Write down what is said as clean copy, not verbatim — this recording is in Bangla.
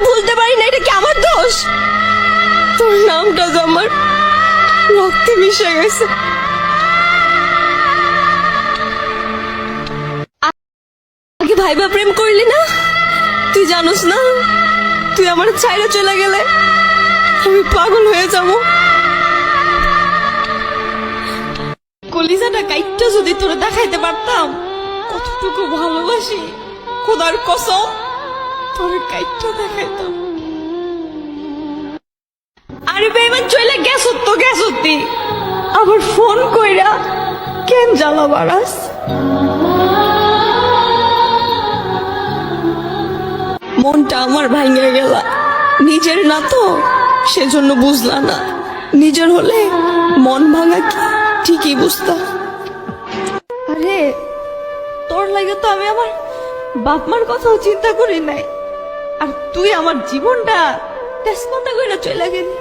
ভুলতে পারি না, এটা কি আমার দোষ? তোর নামটা তো আমার রক্তে মিশে গেছে। আগে ভাইবা প্রেম করলি না? তুই জানোস না, তুই আমার ছাইরা চলে গেলে আমি পাগল হয়ে যাব। কলিজাটা কাইটটা যদি তোরে দেখাইতে পারতাম কতটুকু ভালোবাসি, খোদার কসম তোরে কাইটটা দেখাইতাম। আরে বেমান চলে গেছত তো গেছতি, আবার ফোন কইরা কেন জ্বালা বাড়াস? মনটা আমার ভাঙে গেল, নিজের না তো সেজন্য বুঝলা না, নিজের হলে মন ভাঙা কি ঠিকই বুঝতাম। আরে তোর লাগে তো আমি আমার বাপ মার কথাও চিন্তা করি নাই, আর তুই আমার জীবনটা তেজপাতা কইরা চলে গেলি।